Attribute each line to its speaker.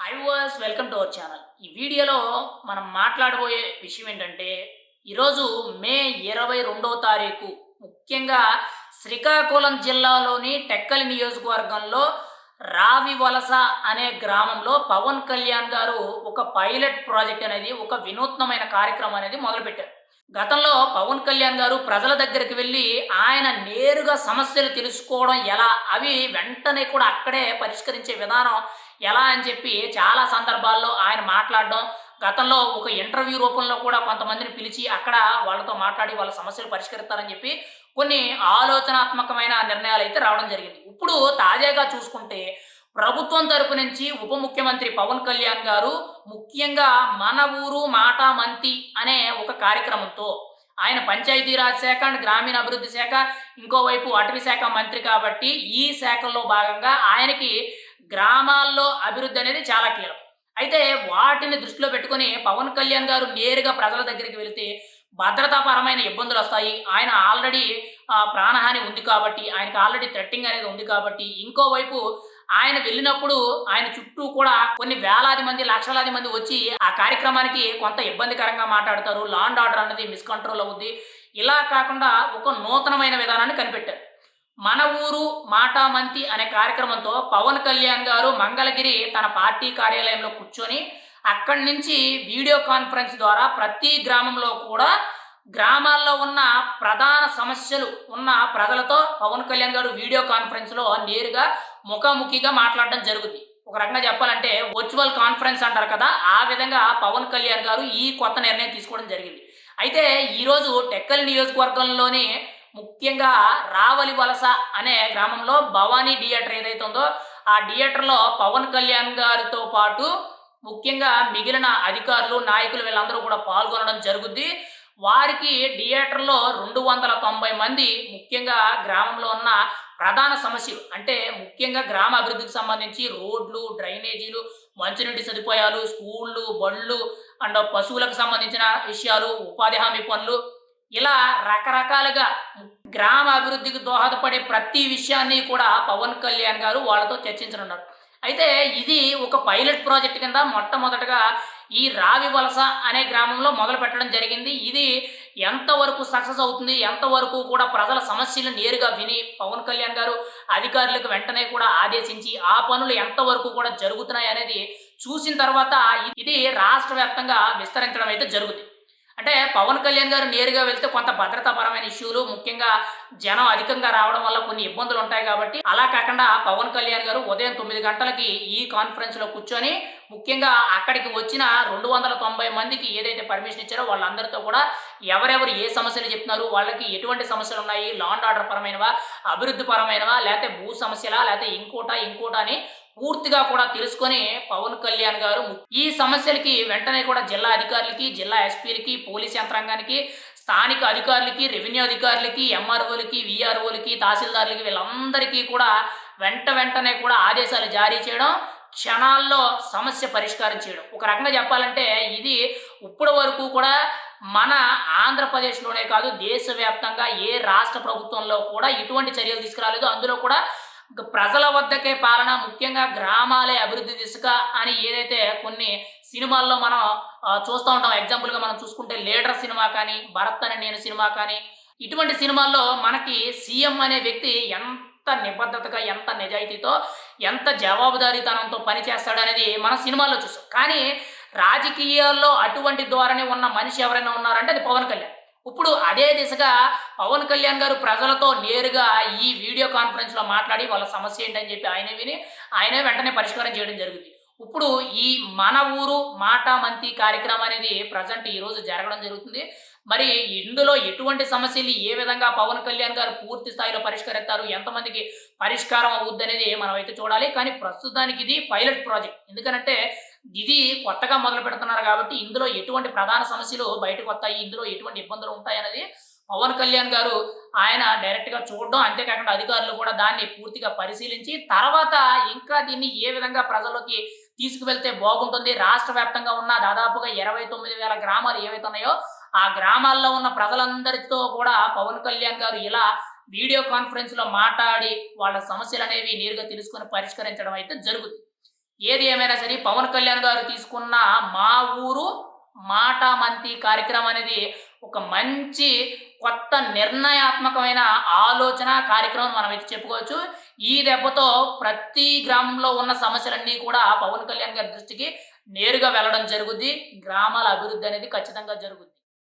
Speaker 1: High was welcome to our channel. ఈ వీడియోలో మనం మాట్లాడబోయే విషయం ఏంటంటే, ఈరోజు మే 22వ తారీఖు ముఖ్యంగా శ్రీకాకుళం జిల్లాలోని టెక్కలి నియోజకవర్గంలో రావివలస అనే గ్రామంలో పవన్ కళ్యాణ్ గారు ఒక పైలట్ ప్రాజెక్ట్ అనేది, ఒక వినూత్నమైన కార్యక్రమం అనేది మొదలుపెట్టారు. గతంలో పవన్ కళ్యాణ్ గారు ప్రజల దగ్గరికి వెళ్ళి ఆయన నేరుగా సమస్యలు తెలుసుకోవడం ఎలా, అవి వెంటనే కూడా అక్కడే పరిష్కరించే విధానం ఎలా అని చెప్పి చాలా సందర్భాల్లో ఆయన మాట్లాడడం, గతంలో ఒక ఇంటర్వ్యూ రూపంలో కూడా కొంతమందిని పిలిచి అక్కడ వాళ్ళతో మాట్లాడి వాళ్ళ సమస్యలు పరిష్కరిస్తారని చెప్పి కొన్ని ఆలోచనాత్మకమైన నిర్ణయాలైతే రావడం జరిగింది. ఇప్పుడు తాజాగా చూసుకుంటే ప్రభుత్వం తరపు నుంచి ఉప ముఖ్యమంత్రి పవన్ కళ్యాణ్ గారు ముఖ్యంగా మన ఊరు మాట మంతి అనే ఒక కార్యక్రమంతో ఆయన పంచాయతీరాజ్ శాఖ అండ్ గ్రామీణాభివృద్ధి శాఖ, ఇంకోవైపు అటవీ శాఖ మంత్రి కాబట్టి ఈ శాఖల్లో భాగంగా ఆయనకి గ్రామాల్లో అభివృద్ధి అనేది చాలా కీలకం. అయితే వాటిని దృష్టిలో పెట్టుకొని పవన్ కళ్యాణ్ గారు నేరుగా ప్రజల దగ్గరికి వెళితే భద్రతాపరమైన ఇబ్బందులొస్తాయి. ఆయన ఆల్రెడీ ప్రాణహాని ఉంది కాబట్టి, ఆయనకి ఆల్రెడీ థ్రెట్టింగ్ అనేది ఉంది కాబట్టి, ఇంకోవైపు ఆయన వెళ్ళినప్పుడు ఆయన చుట్టూ కూడా కొన్ని వేలాది మంది, లక్షలాది మంది వచ్చి ఆ కార్యక్రమానికి కొంత ఇబ్బందికరంగా మాట్లాడతారు. లా అండ్ ఆర్డర్ అనేది మిస్‌కంట్రోల్ అవుద్ది. ఇలా కాకుండా ఒక నూతనమైన విధానాన్ని కనిపెట్టారు. మన ఊరు మాట మంతి అనే కార్యక్రమంతో పవన్ కళ్యాణ్ గారు మంగళగిరి తన పార్టీ కార్యాలయంలో కూర్చొని అక్కడి నుంచి వీడియో కాన్ఫరెన్స్ ద్వారా ప్రతి గ్రామంలో కూడా గ్రామాల్లో ఉన్న ప్రధాన సమస్యలు ఉన్న ప్రజలతో పవన్ కళ్యాణ్ గారు వీడియో కాన్ఫరెన్స్‌లో నేరుగా ముఖాముఖిగా మాట్లాడడం జరుగుద్ది. ఒక రకంగా చెప్పాలంటే వర్చువల్ కాన్ఫరెన్స్ అంటారు కదా! ఆ విధంగా పవన్ కళ్యాణ్ గారు ఈ కొత్త నిర్ణయం తీసుకోవడం జరిగింది. అయితే ఈరోజు టెక్కలి నియోజకవర్గంలోని ముఖ్యంగా రావలి వలస అనే గ్రామంలో భవానీ థియేటర్ ఏదైతే ఉందో, ఆ థియేటర్‌లో పవన్ కళ్యాణ్ గారితో పాటు ముఖ్యంగా మిగిలిన అధికారులు, నాయకులు వీళ్ళందరూ కూడా పాల్గొనడం జరుగుద్ది. వారికి థియేటర్‌లో 290 మంది ముఖ్యంగా గ్రామంలో ఉన్న ప్రధాన సమస్యలు అంటే ముఖ్యంగా గ్రామ అభివృద్ధికి సంబంధించి రోడ్లు, డ్రైనేజీలు, మంచినీటి సదుపాయాలు, స్కూళ్ళు, బళ్ళు అండ్ పశువులకు సంబంధించిన విషయాలు, ఉపాధి హామీ పనులు ఇలా రకరకాలుగా గ్రామ అభివృద్ధికి దోహదపడే ప్రతి విషయాన్ని కూడా పవన్ కళ్యాణ్ గారు వాళ్ళతో చర్చించనున్నారు. అయితే ఇది ఒక పైలట్ ప్రాజెక్ట్ కింద మొట్టమొదటగా ఈ రావి వలస అనే గ్రామంలో మొదలుపెట్టడం జరిగింది. ఇది ఎంతవరకు సక్సెస్ అవుతుంది, ఎంతవరకు కూడా ప్రజల సమస్యలు నేరుగా విని పవన్ కళ్యాణ్ గారు అధికారులకు వెంటనే కూడా ఆదేశించి ఆ పనులు ఎంతవరకు కూడా జరుగుతున్నాయి అనేది చూసిన తర్వాత ఇది రాష్ట్ర వ్యాప్తంగా విస్తరించడం అయితే జరుగుతుంది. అంటే పవన్ కళ్యాణ్ గారు నేరుగా వెళ్తే కొంత భద్రతాపరమైన ఇష్యూలు, ముఖ్యంగా జనం అధికంగా రావడం వల్ల కొన్ని ఇబ్బందులు ఉంటాయి కాబట్టి, అలా కాకుండా పవన్ కళ్యాణ్ గారు ఉదయం 9 గంటలకి ఈ కాన్ఫరెన్స్‌లో కూర్చొని ముఖ్యంగా అక్కడికి వచ్చిన 290 మందికి ఏదైతే పర్మిషన్ ఇచ్చారో వాళ్ళందరితో కూడా ఎవరెవరు ఏ సమస్యలు చెప్తున్నారు, వాళ్ళకి ఎటువంటి సమస్యలున్నాయి, లా అండ్ ఆర్డర్ పరమైనవా, అభివృద్ధి పరమైనవా, లేతే భూ సమస్యలా, లేతే ఇంకోటా అని పూర్తిగా కూడా తెలుసుకొని పవన్ కళ్యాణ్ గారు ఈ సమస్యలకి వెంటనే కూడా జిల్లా అధికారులకి, జిల్లా ఎస్పీలకి, పోలీస్ యంత్రాంగానికి, స్థానిక అధికారులకి, రెవెన్యూ అధికారులకి, ఎంఆర్ఓలకి, వీఆర్ఓలకి, తహసీల్దార్లకి వీళ్ళందరికీ కూడా వెంటనే కూడా ఆదేశాలు జారీ చేయడం, క్షణాల్లో సమస్య పరిష్కారం చేయడం. ఒక రకంగా చెప్పాలంటే ఇది ఇప్పటి వరకు కూడా మన ఆంధ్రప్రదేశ్‌లోనే కాదు దేశవ్యాప్తంగా ఏ రాష్ట్ర ప్రభుత్వంలో కూడా ఇటువంటి చర్యలు తీసుకురాలేదు. అందులో కూడా ప్రజల వద్దకే పాలన, ముఖ్యంగా గ్రామాలే అభివృద్ధి దిశగా అని ఏదైతే కొన్ని సినిమాల్లో మనం చూస్తూ ఉంటాం. ఎగ్జాంపుల్‌గా మనం చూసుకుంటే 'లీడర్' సినిమా కానీ, 'భరత్ అనే నేను' సినిమా కానీ, ఇటువంటి సినిమాల్లో మనకి సీఎం అనే వ్యక్తి ఎంత నిబద్ధతగా, ఎంత నిజాయితీతో, ఎంత జవాబుదారీతనంతో పనిచేస్తాడనేది మనం సినిమాల్లో చూసాం. కానీ రాజకీయాల్లో అటువంటి ధోరణి ఉన్న మనిషి ఎవరైనా ఉన్నారంటే అది పవన్ కళ్యాణ్. ఇప్పుడు అదే దిశగా పవన్ కళ్యాణ్ గారు ప్రజలతో నేరుగా ఈ వీడియో కాన్ఫరెన్స్‌లో మాట్లాడి వాళ్ళ సమస్య ఏంటని చెప్పి ఆయనే విని, ఆయనే వెంటనే పరిష్కారం చేయడం జరుగుద్ది. ఇప్పుడు ఈ మన ఊరు మాట మంతి కార్యక్రమం అనేది ప్రెజెంట్ ఈరోజు జరగడం జరుగుతుంది. మరి ఇందులో ఎటువంటి సమస్యలు ఏ విధంగా పవన్ కళ్యాణ్ గారు పూర్తి స్థాయిలో పరిష్కరిస్తారు, ఎంతమందికి పరిష్కారం అవుద్దనేది మనమైతే చూడాలి. కానీ ప్రస్తుతానికి ఇది పైలట్ ప్రాజెక్ట్. ఎందుకనంటే ఇది కొత్తగా మొదలుపెడుతున్నారు కాబట్టి ఇందులో ఎటువంటి ప్రధాన సమస్యలు బయటకొత్తాయి, ఇందులో ఎటువంటి ఇబ్బందులు ఉంటాయనేది పవన్ కళ్యాణ్ గారు ఆయన డైరెక్ట్‌గా చూడడం, అంతేకాకుండా అధికారులు కూడా దాన్ని పూర్తిగా పరిశీలించి తర్వాత ఇంకా దీన్ని ఏ విధంగా ప్రజల్లోకి తీసుకువెళ్తే బాగుంటుంది, రాష్ట్ర వ్యాప్తంగా ఉన్న దాదాపుగా 29,000 గ్రామాలు ఏవైతే ఉన్నాయో ఆ గ్రామాల్లో ఉన్న ప్రజలందరితో కూడా పవన్ కళ్యాణ్ గారు ఇలా వీడియో కాన్ఫరెన్స్‌లో మాట్లాడి వాళ్ళ సమస్యలనేవి నేరుగా తెలుసుకొని పరిష్కరించడం అయితే జరుగుతుంది. ఏది ఏమైనా సరే పవన్ కళ్యాణ్ గారు తీసుకున్న మా ఊరు మాట మంతి కార్యక్రమం అనేది ఒక మంచి కొత్త నిర్ణయాత్మకమైన ఆలోచన కార్యక్రమం మనమైతే చెప్పుకోవచ్చు. ఈ దెబ్బతో ప్రతి గ్రామంలో ఉన్న సమస్యలన్నీ కూడా పవన్ కళ్యాణ్ గారి దృష్టికి నేరుగా వెళ్ళడం జరుగుద్ది. గ్రామాల అభివృద్ధి అనేది ఖచ్చితంగా జరుగుద్ది.